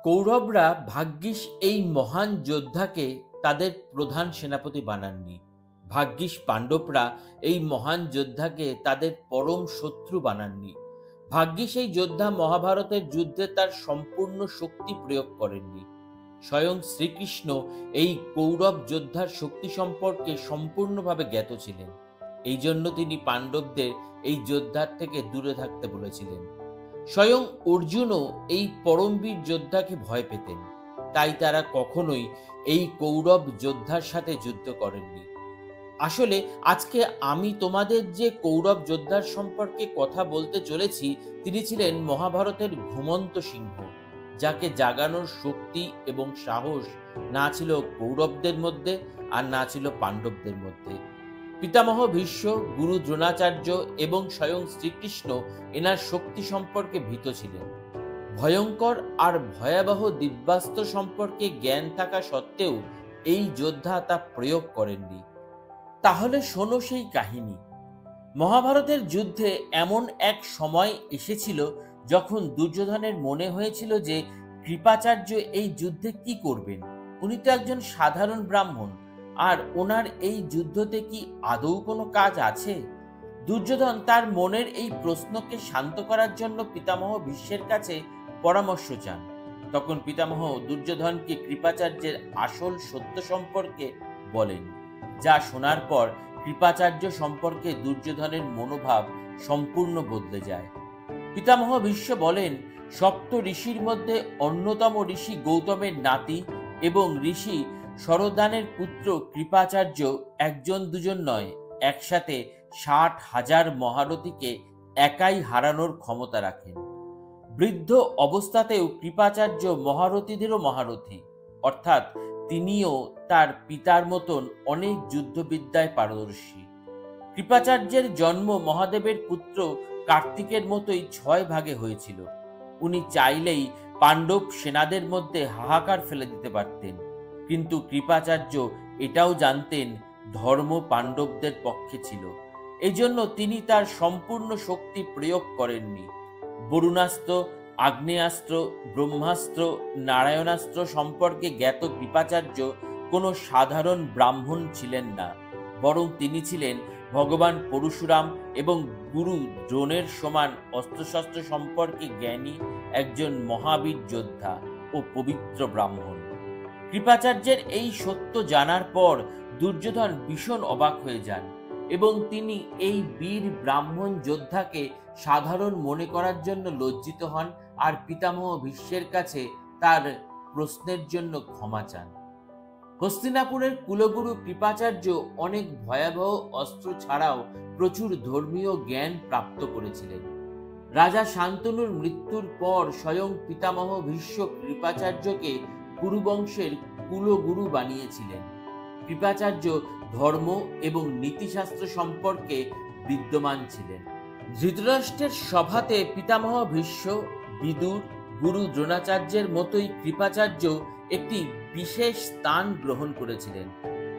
কৌরবরা ভাগ্যিস এই মহান যোদ্ধাকে তাদের প্রধান সেনাপতি বানাননি। ভাগ্যিস পাণ্ডবরা এই মহান যোদ্ধাকে তাদের পরম শত্রু বানাননি। ভাগ্যিস এই যোদ্ধা মহাভারতের যুদ্ধে তার সম্পূর্ণ শক্তি প্রয়োগ করেননি। স্বয়ং শ্রীকৃষ্ণ এই কৌরব যোদ্ধার শক্তি সম্পর্কে সম্পূর্ণভাবে জ্ঞাত ছিলেন। এই জন্য তিনি পাণ্ডবদের এই যোদ্ধার থেকে দূরে থাকতে বলেছিলেন। স্বয়ং অর্জুনও এই পরমবীর যোদ্ধাকে ভয় পেতেন, তাই তারা কখনোই এই কৌরব যোদ্ধার সাথে যুদ্ধ করেননি। আসলে আজকে আমি তোমাদের যে কৌরব যোদ্ধার সম্পর্কে কথা বলতে চলেছি, তিনি ছিলেন মহাভারতের ঘুমন্ত সিংহ, যাকে জাগানোর শক্তি এবং সাহস না ছিল কৌরবদের মধ্যে আর না ছিল পাণ্ডবদের মধ্যে। পিতামহ ভীষ্ম, গুরু দ্রোণাচার্য এবং স্বয়ং শ্রীকৃষ্ণ এনার শক্তি সম্পর্কে ভীত ছিলেন। ভয়ঙ্কর আর ভয়াবহ দিব্যাস্ত্র সম্পর্কে জ্ঞান থাকা সত্ত্বেও এই যোদ্ধা তা প্রয়োগ করেননি। তাহলে শোনো সেই কাহিনী। মহাভারতের যুদ্ধে এমন এক সময় এসেছিল যখন দুর্যোধনের মনে হয়েছিল যে কৃপাচার্য এই যুদ্ধে কি করবেন। উনি তো একজন সাধারণ ব্রাহ্মণ, আর ওনার এই যুদ্ধতে কি আদৌ কোনো কাজ আছে? দুর্যোধন তার মনের এই প্রশ্নকে শান্ত করার জন্য পিতামহ ভীষ্মের কাছে পরামর্শ চান। তখন পিতামহ দুর্যোধনকে কৃপাচার্যের আসল সত্য সম্পর্কে বলেন, যা শোনার পর কৃপাচার্য সম্পর্কে দুর্যোধনের মনোভাব সম্পূর্ণ বদলে যায়। পিতামহ ভীষ্ম বলেন, সপ্ত ঋষির মধ্যে অন্যতম ঋষি গৌতমের নাতি এবং ঋষি শরদানের পুত্র কৃপাচার্য একজন দুজন নয়, একসাথে 60,000 মহারথীকে একাই হারানোর ক্ষমতা রাখেন। বৃদ্ধ অবস্থাতেও কৃপাচার্য মহারথীদেরও মহারথী, অর্থাৎ তিনিও তার পিতার মতন অনেক যুদ্ধবিদ্যায় পারদর্শী। কৃপাচার্যের জন্ম মহাদেবের পুত্র কার্তিকের মতোই 6 ভাগে হয়েছিল। উনি চাইলেই পাণ্ডব সেনাদের মধ্যে হাহাকার ফেলে দিতে পারতেন, কিন্তু কৃপাচার্য এটাও জানতেন ধর্ম পাণ্ডবদের পক্ষে ছিল। এজন্য তিনি তার সম্পূর্ণ শক্তি প্রয়োগ করেননি। বরুণাস্ত্র, আগ্নেয়াস্ত্র, ব্রহ্মাস্ত্র, নারায়ণাস্ত্র সম্পর্কে জ্ঞাত কৃপাচার্য কোনো সাধারণ ব্রাহ্মণ ছিলেন না, বরং তিনি ছিলেন ভগবান পরশুরাম এবং গুরু দ্রোণের সমান অস্ত্রশস্ত্র সম্পর্কে জ্ঞানী একজন মহাবীর যোদ্ধা ও পবিত্র ব্রাহ্মণ। কৃপাচার্যের এই সত্য জানার পর দুর্যোধন ভীষণ অবাক হয়ে যান এবং তিনি এই বীর ব্রাহ্মণ যোদ্ধাকে সাধারণ মনে করার জন্য লজ্জিত হন আর পিতামহ ভীষ্মের কাছে তার প্রশ্নের জন্য ক্ষমা চান। হস্তিনাপুরের কুলগুরু কৃপাচার্য অনেক ভয়াবহ অস্ত্র ছাড়াও প্রচুর ধর্মীয় জ্ঞান প্রাপ্ত করেছিলেন। রাজা শান্তনুর মৃত্যুর পর স্বয়ং পিতামহ ভীষ্ম কৃপাচার্যকে কুরুবংশের কুলগুরু বানিয়েছিলেন। কৃপাচার্য ধর্ম এবং নীতিশাস্ত্র সম্পর্কে বিদ্যমান ছিলেন। ধৃতরাষ্ট্রের সভাতে পিতামহ ভীষ্ম, বিদুর, গুরু দ্রোণাচার্যের মতোই কৃপাচার্য একটি বিশেষ স্থান গ্রহণ করেছিলেন।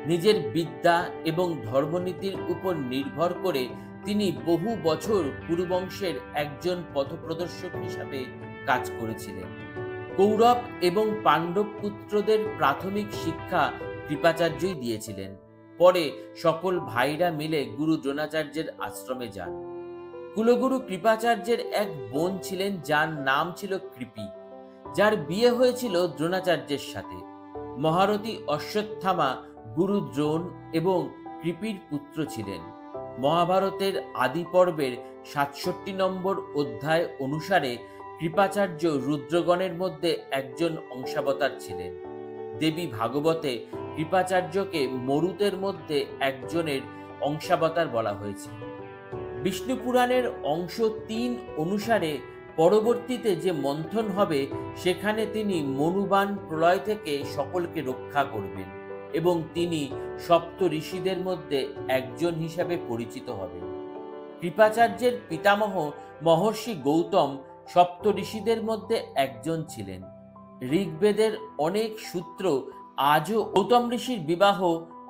নিজের বিদ্যা এবং ধর্মনীতির উপর নির্ভর করে তিনি বহু বছর কুরুবংশের একজন পথপ্রদর্শক হিসাবে কাজ করেছিলেন। কৌরব এবং পাণ্ডব পুত্রদের প্রাথমিক শিক্ষা কৃপাচার্যই দিয়েছিলেন। পরে সকল ভাইরা মিলে গুরু দ্রোণাচার্যের আশ্রমে যান। কুলগুরু কৃপাচার্যের এক বোন ছিলেন যার নাম ছিল কৃপি, যার বিয়ে হয়েছিল দ্রোণাচার্যের সাথে। মহারথী অশ্বত্থামা গুরু দ্রোণ এবং কৃপির পুত্র ছিলেন। মহাভারতের আদি পর্বের 67 নম্বর অধ্যায় অনুসারে কৃপাচার্য রুদ্রগণের মধ্যে একজন অংশাবতার ছিলেন। দেবী ভাগবতে কৃপাচার্যকে মরুতের মধ্যে একজনের অংশাবতার বলা হয়েছে। বিষ্ণু পুরাণের অংশ 3 অনুসারে পরবর্তীতে যে মন্থন হবে সেখানে তিনি মনুবান প্রলয় থেকে সকলকে রক্ষা করবেন এবং তিনি সপ্ত ঋষিদের মধ্যে একজন হিসাবে পরিচিত হবেন। কৃপাচার্যের পিতামহ মহর্ষি গৌতম সপ্ত ঋষিদের মধ্যে একজন ছিলেন। ঋগ্বেদের অনেক সূত্র আজও গৌতম ঋষির বিবাহ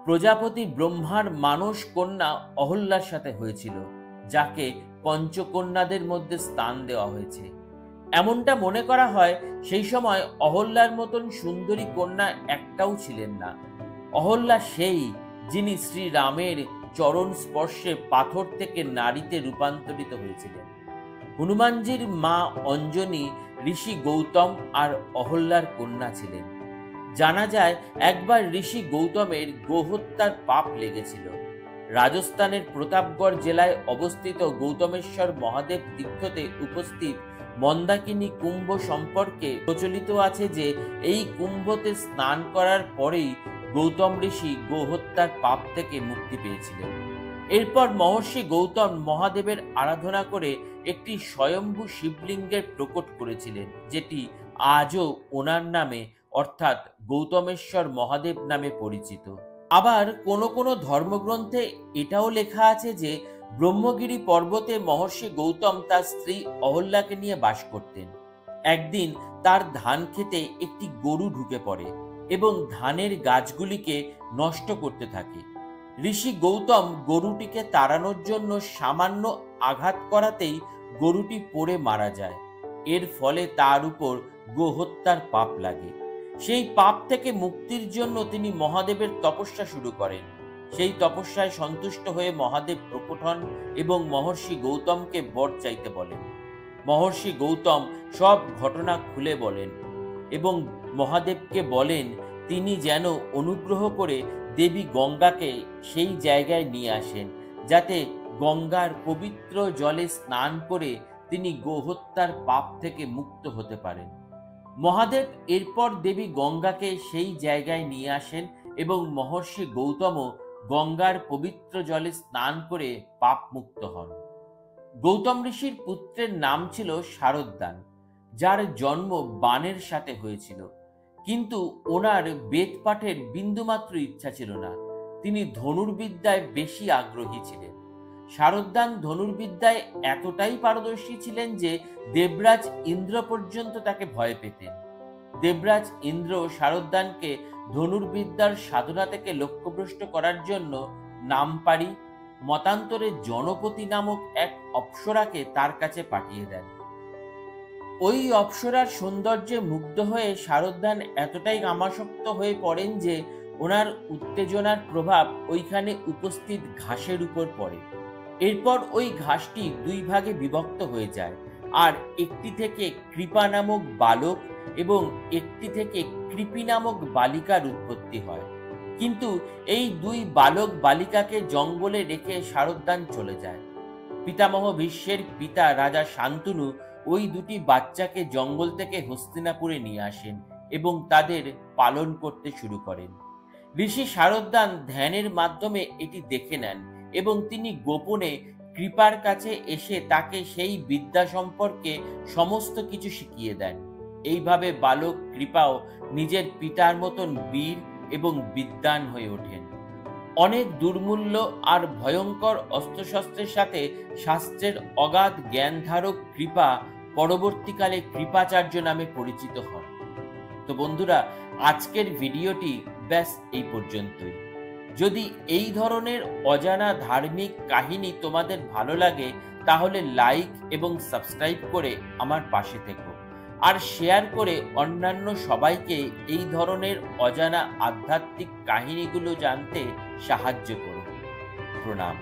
প্রজাপতি ব্রহ্মার মানস কন্যা অহল্যার সাথে হয়েছিল, যাকে পঞ্চকন্যাদের মধ্যে স্থান দেওয়া হয়েছে। এমনটা মনে করা হয় সেই সময় অহল্যার মতন সুন্দরী কন্যা একটাও ছিলেন না। অহল্যা সেই, যিনি শ্রীরামের চরণ স্পর্শে পাথর থেকে নারীতে রূপান্তরিত হয়েছিলেন। হনুমানজির মা অঞ্জনী ঋষি গৌতম আর অহল্যার কন্যা ছিলেন। জানা যায় একবার ঋষি গৌতমের গোহত্যার পাপ লেগেছিল। রাজস্থানের প্রতাপগড় জেলায় অবস্থিত গৌতমেশ্বর মহাদেব তীর্থতে উপস্থিত মন্দাকিনী কুম্ভ সম্পর্কে প্রচলিত আছে যে এই কুম্ভতে স্নান করার পরেই গৌতম ঋষি গোহত্যার পাপ থেকে মুক্তি পেয়েছিলেন। এরপর মহর্ষি গৌতম মহাদেবের আরাধনা করে একটি স্বয়ম্ভু শিবলিঙ্গের প্রকট করেছিলেন, যেটি আজও ওনার নামে অর্থাৎ গৌতমেশ্বর মহাদেব নামে পরিচিত। আবার কোনো কোনো ধর্মগ্রন্থে এটাও লেখা আছে যে ব্রহ্মগিরি পর্বতে মহর্ষি গৌতম তার স্ত্রী অহল্যাকে নিয়ে বাস করতেন। একদিন তার ধান খেতে একটি গরু ঢুকে পড়ে এবং ধানের গাছগুলিকে নষ্ট করতে থাকে। ঋষি গৌতম গরুটিকে তাড়ানোর জন্য সামান্য আঘাত করাতেই গরুটি পড়ে মারা যায়। এর ফলে তার উপর গোহত্যার পাপ লাগে। সেই পাপ থেকে মুক্তির জন্য তিনি মহাদেবের তপস্যা শুরু করেন। সেই তপস্যায় সন্তুষ্ট হয়ে মহাদেব প্রকট হন এবং মহর্ষি গৌতমকে বর চাইতে বলেন। মহর্ষি গৌতম সব ঘটনা খুলে বলেন এবং মহাদেবকে বলেন তিনি যেন অনুগ্রহ করে দেবী গঙ্গাকে সেই জায়গায় নিয়ে আসেন, যাতে গঙ্গার পবিত্র জলে স্নান করে তিনি গোহত্যার পাপ থেকে মুক্ত হতে পারেন। মহাদেব এরপর দেবী গঙ্গাকে সেই জায়গায় নিয়ে আসেন এবং মহর্ষি গৌতমও গঙ্গার পবিত্র জলে স্নান করে পাপ মুক্ত হন। গৌতম ঋষির পুত্রের নাম ছিল শারদ্দান, যার জন্ম বাণের সাথে হয়েছিল, কিন্তু ওনার বেদ পাঠের বিন্দুমাত্র ইচ্ছা ছিল না। তিনি ধনুর্বিদ্যায় বেশি আগ্রহী ছিলেন। শারদ্দান ধনুর্বিদ্যায় এতটাই পারদর্শী ছিলেন যে দেবরাজ ইন্দ্র পর্যন্ত তাকে ভয় পেতেন। দেবরাজ ইন্দ্র শারদ্দানকে ধনুর্বিদ্যার সাধনা থেকে লক্ষ্যভ্রষ্ট করার জন্য নামপারি, মতান্তরে জনপতি নামক এক অপ্সরাকে তার কাছে পাঠিয়ে দেন। ওই অপ্সরার সৌন্দর্যে মুগ্ধ হয়ে শারদ্দান এতটাই কামাসক্ত হয়ে পড়েন যে ওনার উত্তেজনার প্রভাব ওইখানে উপস্থিত ঘাসের উপর পড়ে। এরপর ওই ঘাসটি দুই ভাগে বিভক্ত হয়ে যায়, আর একটি থেকে কৃপা নামক বালক এবং একটি থেকে কৃপি নামক বালিকার উৎপত্তি হয়। কিন্তু এই দুই বালক বালিকাকে জঙ্গলে রেখে শারদ্দান চলে যায়। পিতামহ ভীষ্মের পিতা রাজা শান্তনু ওই দুটি বাচ্চাকে জঙ্গল থেকে হস্তিনাপুরে নিয়ে আসেন এবং তাদের পালন করতে শুরু করেন। ঋষি শারদ্দান ধ্যানের মাধ্যমে এটি দেখে নেন এবং তিনি গোপনে কৃপার কাছে এসে তাকে সেই বিদ্যা সম্পর্কে সমস্ত কিছু শিখিয়ে দেন। এইভাবে বালক কৃপাও নিজের পিতার মতন বীর এবং বিদ্বান হয়ে ওঠেন। অনেক দুর্মূল্য আর ভয়ঙ্কর অস্ত্রশস্ত্রের সাথে শাস্ত্রের অগাধ জ্ঞানধারক কৃপা পরবর্তীকালে কৃপাচার্য নামে পরিচিত হন। তো বন্ধুরা, আজকের ভিডিওটি ব্যাস এই পর্যন্তই। যদি এই ধরনের অজানা ধার্মিক কাহিনী তোমাদের ভালো লাগে তাহলে লাইক এবং সাবস্ক্রাইব করে আমার পাশে থেকো, আর শেয়ার করে অন্যান্য সবাইকে এই ধরনের অজানা আধ্যাত্মিক কাহিনীগুলো জানতে সাহায্য করো। প্রণাম।